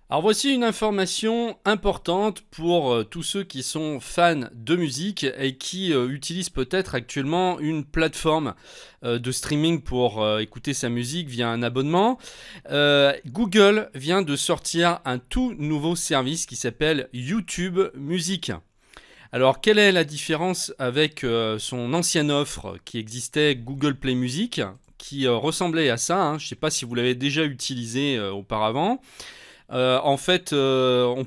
Alors voici une information importante pour tous ceux qui sont fans de musique et qui utilisent peut-être actuellement une plateforme de streaming pour écouter sa musique via un abonnement. Google vient de sortir un tout nouveau service qui s'appelle YouTube Music. Alors quelle est la différence avec son ancienne offre qui existait, Google Play Music, qui ressemblait à ça, hein. Je ne sais pas si vous l'avez déjà utilisé auparavant. On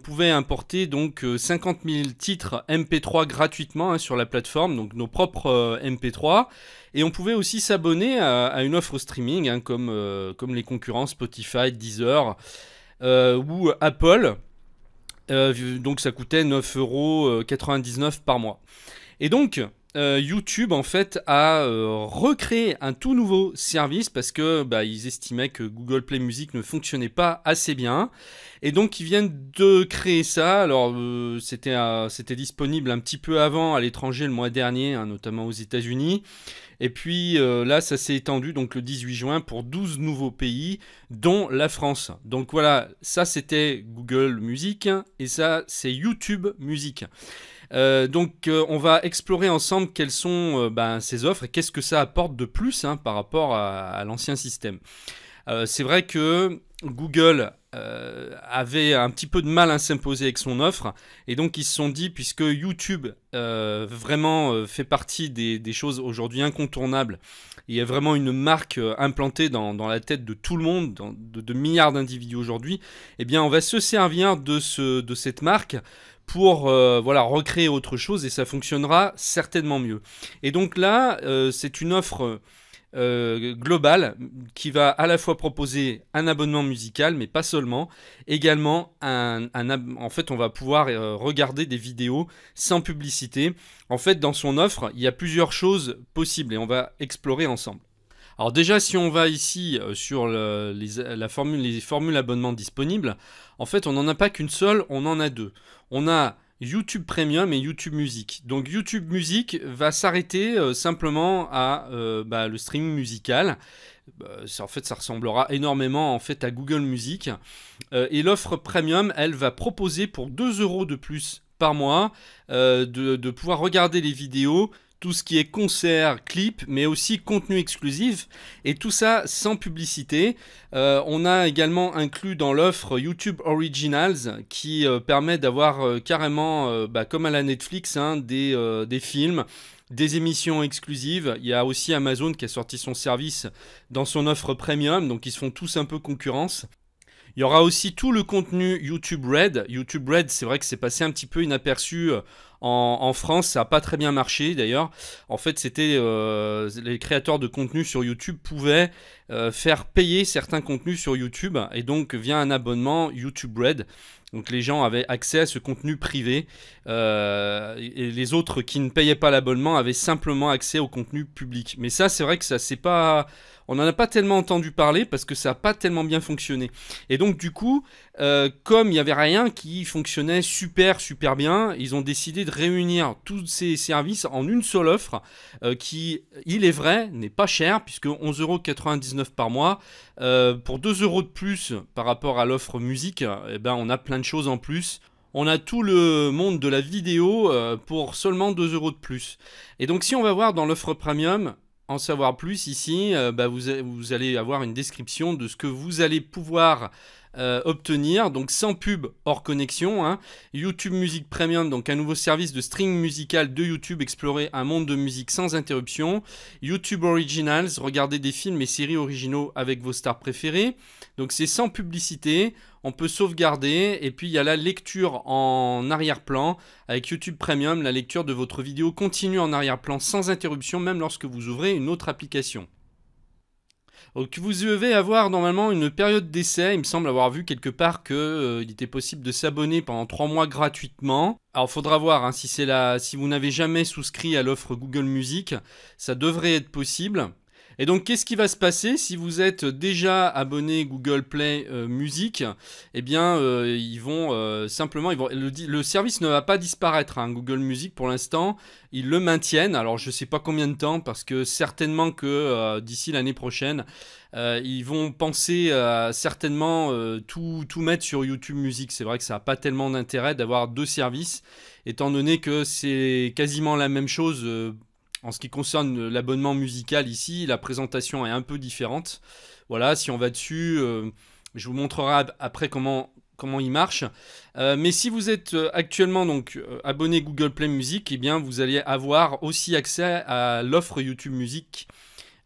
pouvait importer donc 50 000 titres MP3 gratuitement, hein, sur la plateforme, donc nos propres MP3. Et on pouvait aussi s'abonner à une offre streaming, hein, comme les concurrents Spotify, Deezer ou Apple. Donc ça coûtait 9,99 € par mois. Et donc, YouTube en fait a recréé un tout nouveau service parce que ils estimaient que Google Play Music ne fonctionnait pas assez bien, et donc ils viennent de créer ça. Alors c'était disponible un petit peu avant à l'étranger le mois dernier, hein, notamment aux États-Unis. Et puis là, ça s'est étendu donc le 18 juin pour 12 nouveaux pays, dont la France. Donc voilà, ça c'était Google Music et ça c'est YouTube Music. On va explorer ensemble quelles sont ces offres et qu'est-ce que ça apporte de plus, hein, par rapport à l'ancien système. C'est vrai que Google avait un petit peu de mal à s'imposer avec son offre, et donc ils se sont dit, puisque YouTube vraiment fait partie des choses aujourd'hui incontournables, il y a vraiment une marque implantée dans la tête de tout le monde, de milliards d'individus aujourd'hui, eh bien on va se servir de cette marque pour recréer autre chose, et ça fonctionnera certainement mieux. Et donc là, c'est une offre globale qui va à la fois proposer un abonnement musical, mais pas seulement, également en fait on va pouvoir regarder des vidéos sans publicité. En fait, dans son offre, il y a plusieurs choses possibles et on va explorer ensemble. Alors déjà, si on va ici sur les formules abonnement disponibles, en fait on n'en a pas qu'une seule, on en a deux. On a YouTube Premium et YouTube Music. Donc YouTube Music va s'arrêter simplement à le streaming musical. En fait, ça ressemblera énormément en fait à Google Music. Et l'offre Premium, elle va proposer pour 2 € de plus par mois de pouvoir regarder les vidéos, tout ce qui est concerts, clips, mais aussi contenu exclusif, et tout ça sans publicité. On a également inclus dans l'offre YouTube Originals, qui permet d'avoir carrément, comme à la Netflix, hein, des films, des émissions exclusives. Il y a aussi Amazon qui a sorti son service dans son offre premium, donc ils se font tous un peu concurrence. Il y aura aussi tout le contenu YouTube Red. YouTube Red, c'est vrai que c'est passé un petit peu inaperçu en France, ça n'a pas très bien marché d'ailleurs. En fait, c'était les créateurs de contenu sur YouTube pouvaient faire payer certains contenus sur YouTube, et donc via un abonnement YouTube Red. Donc les gens avaient accès à ce contenu privé, et les autres qui ne payaient pas l'abonnement avaient simplement accès au contenu public. Mais ça, c'est vrai que ça c'est pas, on n'en a pas tellement entendu parler parce que ça n'a pas tellement bien fonctionné. Et donc du coup, comme il n'y avait rien qui fonctionnait super bien, ils ont décidé de réunir tous ces services en une seule offre, qui, il est vrai, n'est pas cher, puisque 11,99 € par mois. Pour 2 € de plus par rapport à l'offre musique, on a plein de choses en plus. On a tout le monde de la vidéo pour seulement 2 € de plus. Et donc si on va voir dans l'offre premium, en savoir plus ici, vous allez avoir une description de ce que vous allez pouvoir obtenir, donc sans pub, hors connexion, hein. YouTube Music Premium, donc un nouveau service de streaming musical de YouTube, explorer un monde de musique sans interruption. YouTube Originals, regarder des films et séries originaux avec vos stars préférées, donc c'est sans publicité, on peut sauvegarder. Et puis il y a la lecture en arrière-plan avec YouTube Premium, la lecture de votre vidéo continue en arrière-plan sans interruption, même lorsque vous ouvrez une autre application. Donc vous devez avoir normalement une période d'essai. Il me semble avoir vu quelque part qu'il était possible de s'abonner pendant 3 mois gratuitement. Alors il faudra voir, hein, si vous n'avez jamais souscrit à l'offre Google Music, ça devrait être possible. Et donc, qu'est-ce qui va se passer si vous êtes déjà abonné Google Play Music? Eh bien, ils vont simplement, le service ne va pas disparaître, hein. Google Music, pour l'instant, ils le maintiennent. Alors, je ne sais pas combien de temps, parce que certainement que d'ici l'année prochaine, ils vont penser à certainement tout mettre sur YouTube Music. C'est vrai que ça n'a pas tellement d'intérêt d'avoir deux services, étant donné que c'est quasiment la même chose. En ce qui concerne l'abonnement musical ici, la présentation est un peu différente. Voilà, si on va dessus, je vous montrerai après comment il marche. Mais si vous êtes actuellement donc abonné Google Play Music, eh bien vous allez avoir aussi accès à l'offre YouTube Music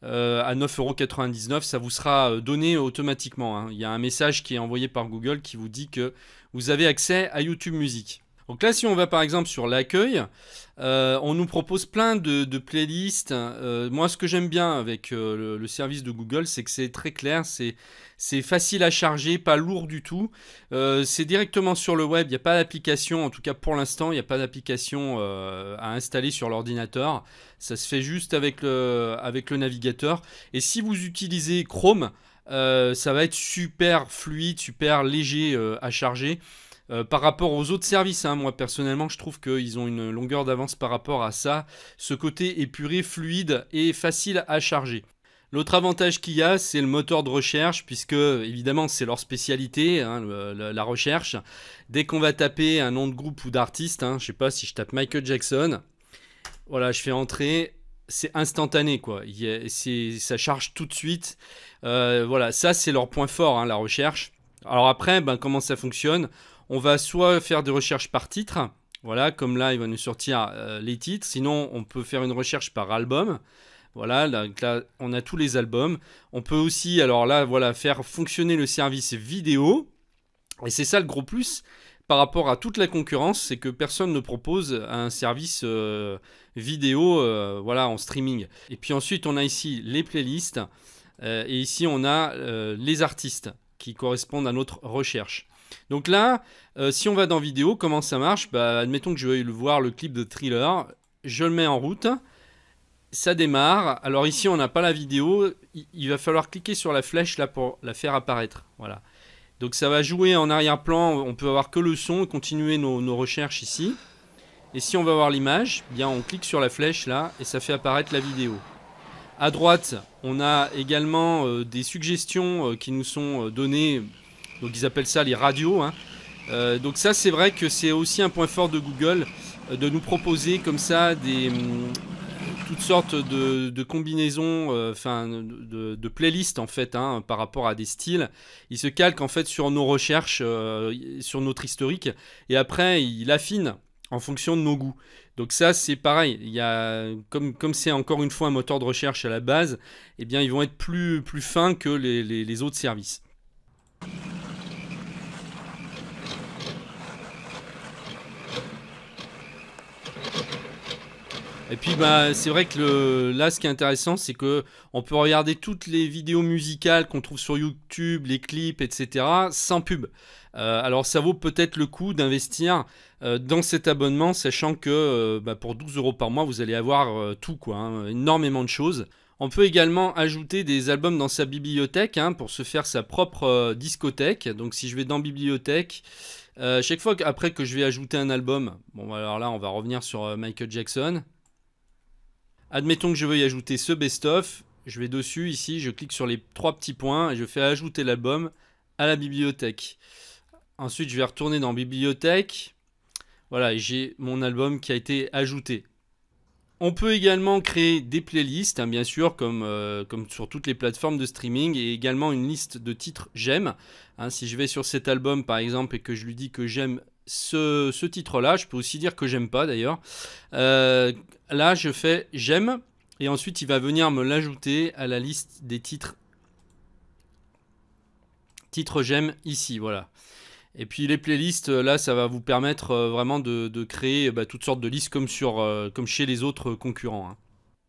à 9,99 €. Ça vous sera donné automatiquement, hein. Il y a un message qui est envoyé par Google qui vous dit que vous avez accès à YouTube Music. Donc là, si on va par exemple sur l'accueil, on nous propose plein de playlists. Moi, ce que j'aime bien avec le service de Google, c'est que c'est très clair, c'est facile à charger, pas lourd du tout. C'est directement sur le web, il n'y a pas d'application, en tout cas pour l'instant, il n'y a pas d'application à installer sur l'ordinateur. Ça se fait juste avec le navigateur. Et si vous utilisez Chrome, ça va être super fluide, super léger à charger. Par rapport aux autres services, hein. Moi personnellement je trouve qu'ils ont une longueur d'avance par rapport à ça, ce côté épuré, fluide et facile à charger. L'autre avantage qu'il y a, c'est le moteur de recherche, puisque évidemment c'est leur spécialité, hein, la recherche. Dès qu'on va taper un nom de groupe ou d'artiste, hein, je sais pas si je tape Michael Jackson, voilà, je fais entrer, c'est instantané quoi, ça charge tout de suite. Voilà, ça c'est leur point fort, hein, la recherche. Alors après, comment ça fonctionne? On va soit faire des recherches par titre, voilà, comme là il va nous sortir les titres, sinon on peut faire une recherche par album, voilà, là on a tous les albums. On peut aussi, alors là voilà, faire fonctionner le service vidéo, et c'est ça le gros plus par rapport à toute la concurrence, c'est que personne ne propose un service vidéo voilà, en streaming. Et puis ensuite on a ici les playlists, et ici on a les artistes qui correspondent à notre recherche. Donc là, si on va dans vidéo, comment ça marche? Admettons que je veuille voir le clip de Thriller, je le mets en route, ça démarre. Alors ici, on n'a pas la vidéo, il va falloir cliquer sur la flèche là pour la faire apparaître. Voilà. Donc ça va jouer en arrière-plan, on peut avoir que le son, continuer nos recherches ici. Et si on va voir l'image, bien on clique sur la flèche là et ça fait apparaître la vidéo. À droite, on a également des suggestions qui nous sont données. Donc ils appellent ça les radios, hein. Donc ça c'est vrai que c'est aussi un point fort de Google de nous proposer comme ça toutes sortes de combinaisons, de playlists en fait, hein, par rapport à des styles. Il se calque en fait sur nos recherches, sur notre historique, et après il affine en fonction de nos goûts. Donc ça c'est pareil, il y a, comme c'est encore une fois un moteur de recherche à la base, eh bien ils vont être plus fins que les autres services. Et puis c'est vrai que là ce qui est intéressant c'est que on peut regarder toutes les vidéos musicales qu'on trouve sur YouTube, les clips, etc. sans pub. Alors ça vaut peut-être le coup d'investir dans cet abonnement, sachant que pour 12 € par mois vous allez avoir tout quoi, hein, énormément de choses. On peut également ajouter des albums dans sa bibliothèque, hein, pour se faire sa propre discothèque. Donc si je vais dans bibliothèque, chaque fois après que je vais ajouter un album, bon alors là on va revenir sur Michael Jackson. Admettons que je veuille ajouter ce best-of, je vais dessus ici, je clique sur les 3 petits points et je fais ajouter l'album à la bibliothèque. Ensuite je vais retourner dans bibliothèque, voilà, et j'ai mon album qui a été ajouté. On peut également créer des playlists, hein, bien sûr, comme sur toutes les plateformes de streaming, et également une liste de titres j'aime. Hein, si je vais sur cet album par exemple et que je lui dis que j'aime ce titre-là, je peux aussi dire que j'aime pas d'ailleurs. Là, je fais j'aime, et ensuite il va venir me l'ajouter à la liste des titres j'aime ici, voilà. Et puis les playlists, là, ça va vous permettre vraiment de créer toutes sortes de listes comme chez les autres concurrents, hein.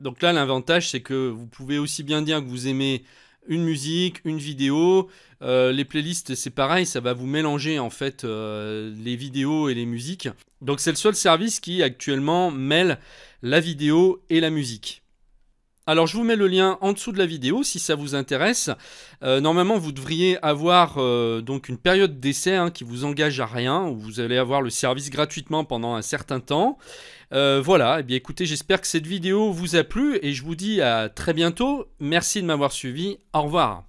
Donc là, l'avantage, c'est que vous pouvez aussi bien dire que vous aimez une musique, une vidéo. Les playlists, c'est pareil, ça va vous mélanger en fait les vidéos et les musiques. Donc c'est le seul service qui actuellement mêle la vidéo et la musique. Alors je vous mets le lien en dessous de la vidéo si ça vous intéresse. Normalement vous devriez avoir donc une période d'essai qui vous engage à rien, où vous allez avoir le service gratuitement pendant un certain temps. Voilà, et bien écoutez, j'espère que cette vidéo vous a plu et je vous dis à très bientôt. Merci de m'avoir suivi, au revoir.